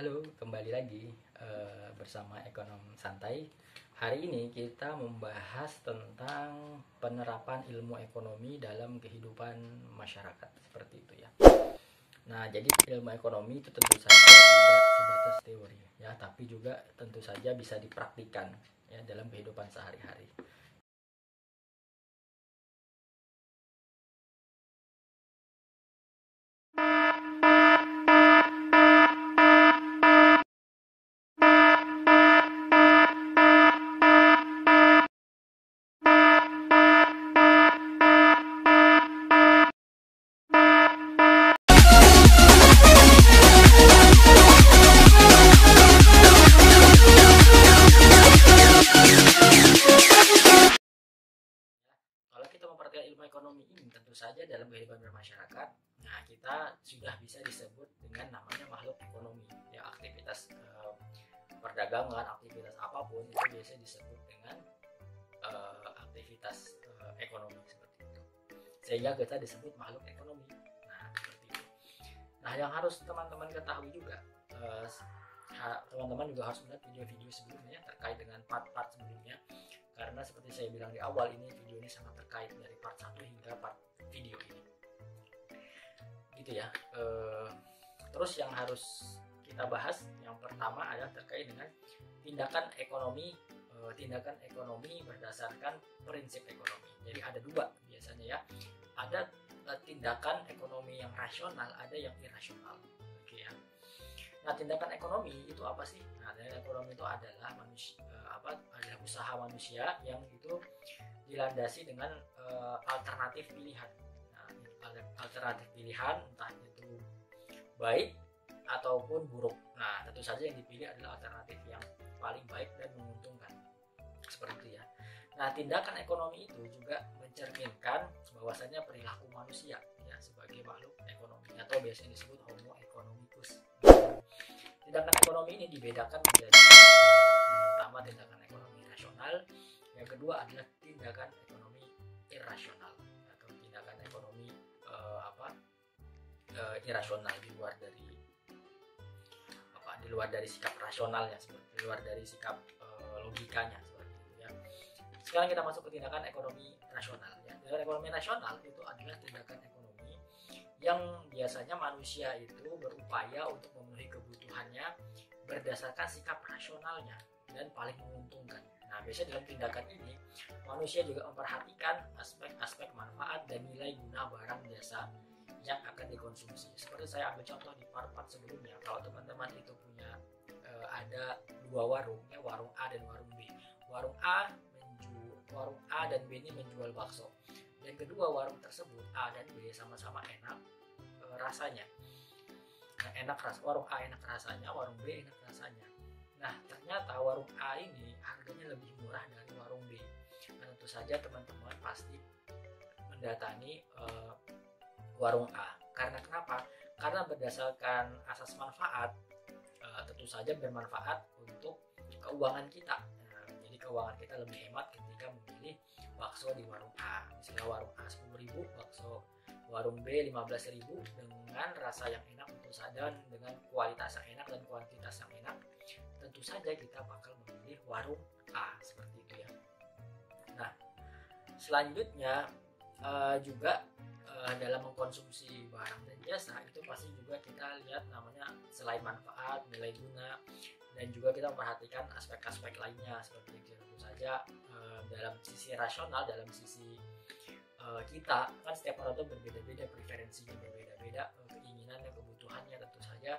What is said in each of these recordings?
Halo, kembali lagi bersama Ekonom Santai. Hari ini kita membahas tentang penerapan ilmu ekonomi dalam kehidupan masyarakat, seperti itu ya. Nah, jadi ilmu ekonomi itu tentu saja tidak sebatas teori ya, tapi juga tentu saja bisa dipraktikkan ya dalam kehidupan sehari-hari. Kalau kita memperhatikan ilmu ekonomi ini tentu saja dalam kehidupan bermasyarakat, nah kita sudah bisa disebut dengan namanya makhluk ekonomi. Ya, aktivitas perdagangan, aktivitas apapun itu biasanya disebut dengan aktivitas ekonomi seperti itu. Sehingga kita disebut makhluk ekonomi. Nah, seperti itu. Nah, yang harus teman-teman ketahui juga, teman-teman juga harus melihat video-video sebelumnya terkait dengan part-part sebelumnya, karena seperti saya bilang di awal, ini video ini sangat terkait dari part 1 hingga part video ini gitu ya. Terus yang harus kita bahas yang pertama adalah terkait dengan tindakan ekonomi berdasarkan prinsip ekonomi. Jadi ada dua biasanya ya, ada tindakan ekonomi yang rasional, ada yang irasional. Oke ya. Nah, tindakan ekonomi itu apa sih? Nah, tindakan ekonomi itu adalah adalah usaha manusia yang itu dilandasi dengan alternatif pilihan. Nah, alternatif pilihan entah itu baik ataupun buruk. Nah, tentu saja yang dipilih adalah alternatif yang paling baik dan menguntungkan. Seperti itu ya. Nah, tindakan ekonomi itu juga mencerminkan bahwasanya perilaku manusia ya sebagai makhluk ekonomi, atau biasanya disebut homo economicus. Tindakan ekonomi ini dibedakan menjadi yang pertama tindakan ekonomi rasional, yang kedua adalah tindakan ekonomi irasional atau tindakan ekonomi irasional di luar dari sikap rasionalnya, di luar dari sikap logikanya seperti itu ya. Sekarang kita masuk ke tindakan ekonomi rasional ya. Tindakan ekonomi rasional itu adalah tindakan ekonomi yang biasanya manusia itu berupaya untuk memenuhi kebutuhannya berdasarkan sikap rasionalnya dan paling menguntungkan. Nah, biasanya dalam tindakan ini manusia juga memperhatikan aspek-aspek manfaat dan nilai guna barang jasa yang akan dikonsumsi. Seperti saya ambil contoh di part-part sebelumnya, kalau teman-teman itu punya ada dua warung ya, warung A dan warung B. Warung A dan B ini menjual bakso. Dan kedua warung tersebut A dan B sama-sama enak rasanya. Nah, warung A enak rasanya, warung B enak rasanya. Nah, ternyata warung A ini harganya lebih murah dari warung B. Nah, tentu saja teman-teman pasti mendatangi warung A. Karena kenapa? Karena berdasarkan asas manfaat, tentu saja bermanfaat untuk keuangan kita. Nah, jadi keuangan kita lebih hemat ketika memilih bakso di warung A. Misalnya warung A 10.000, bakso warung B 15.000 dengan rasa yang enak, tentu saja dengan kualitas yang enak dan kuantitas yang enak, tentu saja kita bakal memilih warung A seperti itu ya. Nah, selanjutnya juga dalam mengkonsumsi barang dan jasa itu pasti juga kita lihat namanya selain manfaat, nilai guna, dan juga kita memperhatikan aspek-aspek lainnya seperti itu. Tentu saja dalam sisi rasional, dalam sisi kita kan setiap orang itu berbeda-beda, preferensinya berbeda-beda, keinginannya, kebutuhannya. Tentu saja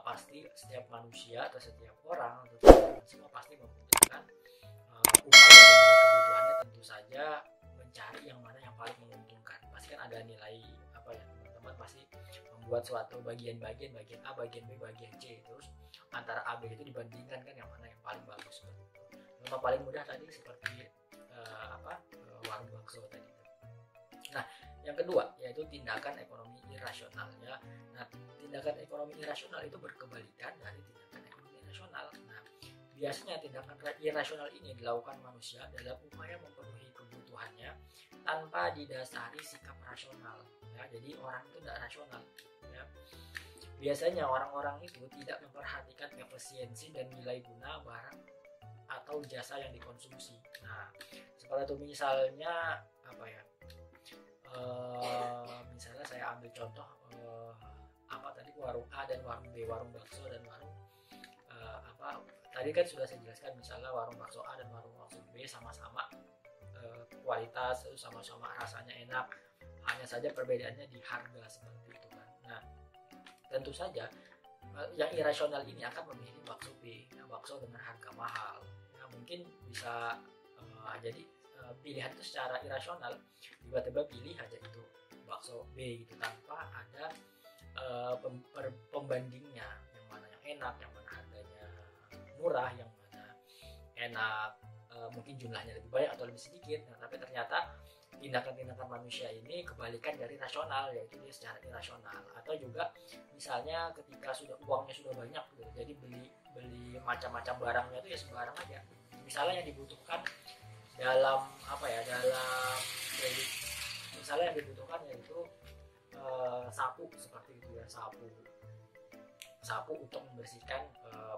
pasti setiap manusia atau setiap orang atau semua pasti membutuhkan upaya dan kebutuhannya, tentu saja mencari yang mana yang paling menguntungkan. Pasti kan ada nilai teman-teman pasti membuat suatu bagian A, bagian B, bagian C, terus antara A, B itu dibandingkan kan yang mana yang paling bagus. Contoh paling mudah tadi seperti warung bakso tadi. Nah, yang kedua yaitu tindakan ekonomi irasional ya. Nah, tindakan ekonomi irasional itu berkebalikan dari tindakan ekonomi rasional. Nah, biasanya tindakan irasional ini dilakukan manusia dalam upaya memenuhi kebutuhannya tanpa didasari sikap rasional ya. Jadi orang itu tidak rasional ya. biasanya orang-orang itu tidak memperhatikan efisiensi dan nilai guna barang atau jasa yang dikonsumsi. Nah, seperti itu misalnya apa ya? Misalnya saya ambil contoh apa tadi, warung A dan warung B, warung bakso dan warung apa tadi kan sudah saya jelaskan, misalnya warung bakso A dan warung bakso B sama-sama kualitas, sama-sama rasanya enak, hanya saja perbedaannya di harga seperti itu kan. Nah, tentu saja yang irasional ini akan memilih bakso B, bakso dengan harga mahal. Nah, mungkin bisa jadi pilihan itu secara irasional, tiba-tiba pilih aja itu bakso B gitu tanpa ada pembandingnya, yang mana yang enak, yang mana harganya murah, yang mana enak, mungkin jumlahnya lebih banyak atau lebih sedikit. Nah, tapi ternyata tindakan-tindakan manusia ini kebalikan dari rasional, yaitu dia secara irasional. Atau juga misalnya ketika uangnya sudah banyak gitu, jadi beli macam-macam barangnya itu ya sembarang aja. Misalnya yang dibutuhkan dalam apa ya, dalam kredit, misalnya yang dibutuhkan yaitu sapu seperti itu ya, sapu untuk membersihkan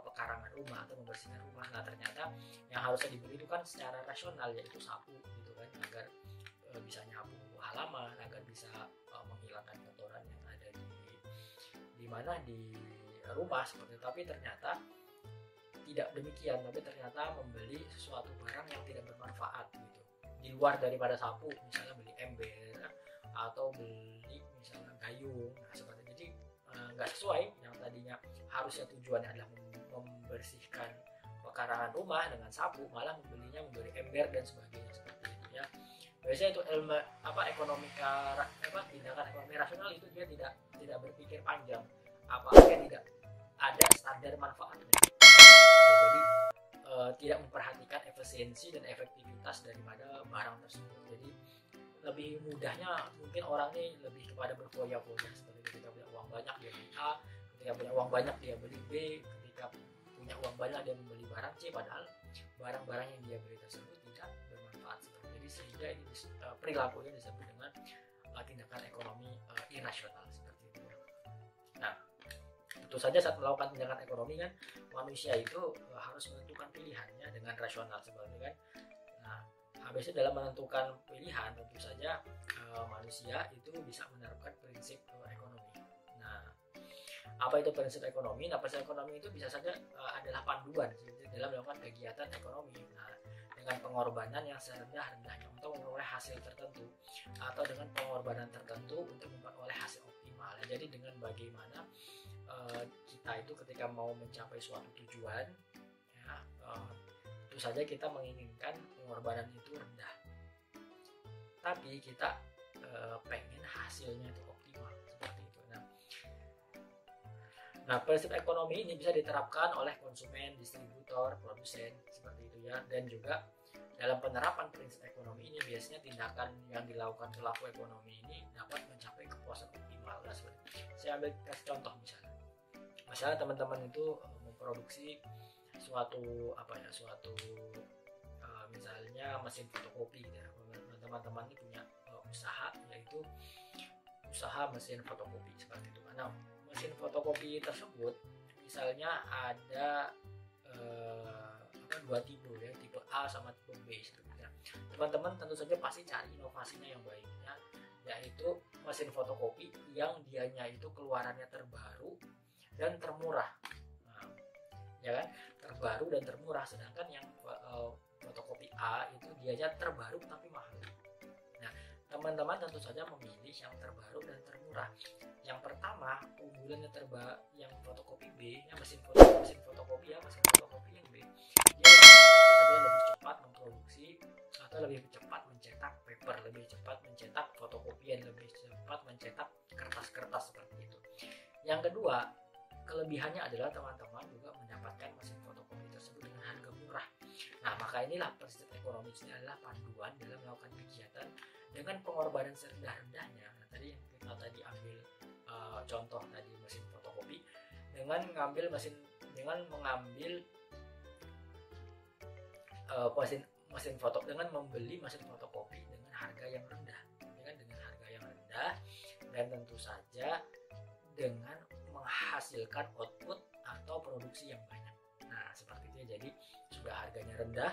pekarangan rumah atau membersihkan rumah. Nah, ternyata yang harusnya dibeli itu kan secara rasional, yaitu sapu gitu kan, agar bisa nyapu halaman, agar bisa menghilangkan kotoran yang ada di mana di rumah seperti itu. Tapi ternyata tidak demikian, tapi ternyata membeli sesuatu barang yang tidak bermanfaat gitu, di luar daripada sapu, misalnya beli ember atau beli misalnya gayung. Nah, seperti itu. Jadi nggak sesuai, yang tadinya harusnya tujuannya adalah membersihkan pekarangan rumah dengan sapu, malah membeli ember dan sebagainya seperti itu ya. Biasanya itu tindakan ekonomi rasional itu dia tidak berpikir panjang, apalagi tidak ada standar manfaatnya. Jadi tidak memperhatikan efisiensi dan efektivitas daripada barang tersebut. Jadi lebih mudahnya mungkin orang ini lebih kepada berfoya-foya, seperti ketika punya uang banyak dia beli A, ketika punya uang banyak dia beli B, ketika punya uang banyak dia membeli barang C, padahal barang-barang yang dia beli tersebut tidak bermanfaat. Jadi sehingga ini perilakunya disebut dengan tindakan ekonomi irasional seperti itu. Nah, tentu saja saat melakukan tindakan ekonomi kan manusia itu harus menentukan pilihannya dengan rasional seperti itu kan. Nah, habis itu dalam menentukan pilihan tentu saja manusia itu bisa menerapkan prinsip ekonomi. Nah, apa itu prinsip ekonomi? Nah, prinsip ekonomi itu bisa saja adalah panduan dalam melakukan kegiatan ekonomi. Nah, dengan pengorbanan yang serendah-rendahnya untuk memperoleh hasil tertentu, atau dengan pengorbanan tertentu untuk memperoleh hasil optimal. Jadi dengan bagaimana kita itu ketika mau mencapai suatu tujuan ya, tentu saja kita menginginkan pengorbanan itu rendah, tapi kita pengen hasilnya itu optimal seperti itu. Nah, prinsip ekonomi ini bisa diterapkan oleh konsumen, distributor, produsen seperti itu ya. Dan juga dalam penerapan prinsip ekonomi ini biasanya tindakan yang dilakukan pelaku ekonomi ini dapat mencapai kepuasan optimal. Nah, saya ambil contoh misalnya teman-teman itu memproduksi suatu misalnya mesin fotokopi gitu ya. Teman-teman ini punya usaha, yaitu usaha mesin fotokopi seperti itu. Nah, mesin fotokopi tersebut misalnya ada dua tipe ya, tipe A sama tipe B sebetulnya. Teman-teman tentu saja pasti cari inovasinya yang baiknya, yaitu mesin fotokopi yang dianya itu keluarannya terbaru dan termurah. Nah, ya kan, terbaru dan termurah, sedangkan yang fotokopi A itu dianya terbaru tapi mahal. Nah, teman-teman tentu saja memilih yang terbaru dan termurah. Yang pertama, unggulannya yang fotokopi B, yang mesin fotokopi yang B, dia lebih cepat memproduksi atau lebih cepat mencetak paper, lebih cepat mencetak fotokopian, lebih cepat mencetak kertas-kertas seperti itu. Yang kedua, kelebihannya adalah teman-teman juga mendapatkan mesin fotokopi tersebut dengan harga murah. Nah, maka inilah prinsip ekonomi ini adalah panduan dalam melakukan kegiatan dengan pengorbanan serendah-rendahnya. Nah, tadi yang kita ambil contoh tadi mesin fotokopi, dengan mengambil mesin foto, dengan membeli mesin fotokopi dengan harga yang rendah, dan tentu saja dengan menghasilkan output atau produksi yang banyak. Nah, seperti itu ya. Jadi sudah harganya rendah,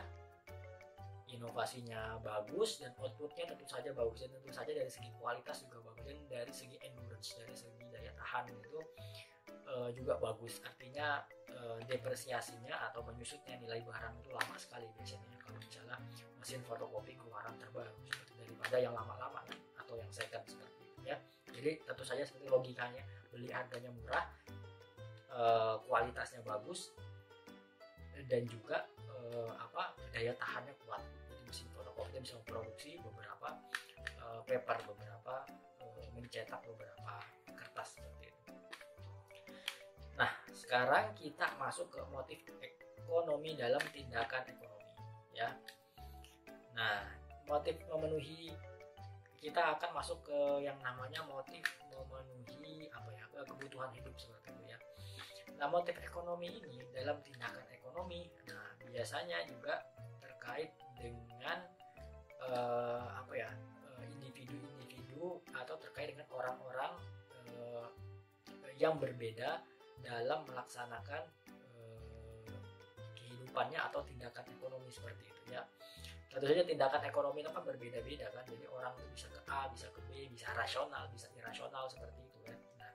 inovasinya bagus, dan outputnya tentu saja bagus, dan tentu saja dari segi kualitas juga bagus, dan dari segi endurance, dari segi daya tahan itu juga bagus. Artinya depresiasinya atau menyusutnya nilai barang itu lama sekali biasanya kalau misalnya mesin fotokopi keluaran terbaru, daripada yang lama-lama kan, atau yang second seperti itu ya. Jadi tentu saja seperti logikanya, beli harganya murah, kualitasnya bagus, dan juga daya tahannya kuat. Jadi mesin fotokopi bisa memproduksi beberapa paper, beberapa mencetak beberapa kertas seperti itu. Nah, sekarang kita masuk ke motif ekonomi dalam tindakan ekonomi ya. Nah, motif memenuhi, kita akan masuk ke yang namanya motif memenuhi kebutuhan hidup seperti itu ya. Nah, motif ekonomi ini dalam tindakan ekonomi, nah biasanya juga terkait dengan individu-individu atau terkait dengan orang-orang yang berbeda dalam melaksanakan kehidupannya atau tindakan ekonomi seperti itu ya. Tentu saja tindakan ekonomi itu kan berbeda-beda kan. Jadi orang itu bisa ke A, bisa ke B, bisa rasional, bisa irasional seperti itu kan. Nah,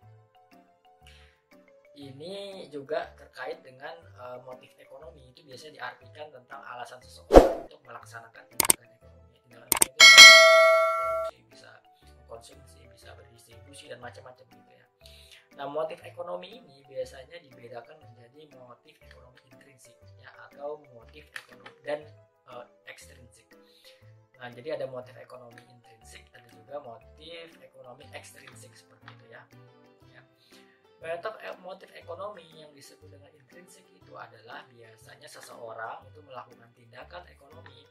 ini juga terkait dengan motif ekonomi. Itu biasanya diartikan tentang alasan seseorang untuk melaksanakan tindakan ekonomi. Tindakan ekonomi itu bisa produksi, bisa mengkonsumsi, bisa berdistribusi, dan macam-macam gitu ya. Nah, motif ekonomi ini biasanya dibedakan menjadi motif ekonomi intrinsik ya, atau motif ekonomi dan ekstrinsik. Nah, jadi ada motif ekonomi intrinsik, ada juga motif ekonomi ekstrinsik seperti itu ya. Motif ekonomi yang disebut dengan intrinsik itu adalah biasanya seseorang itu melakukan tindakan ekonomi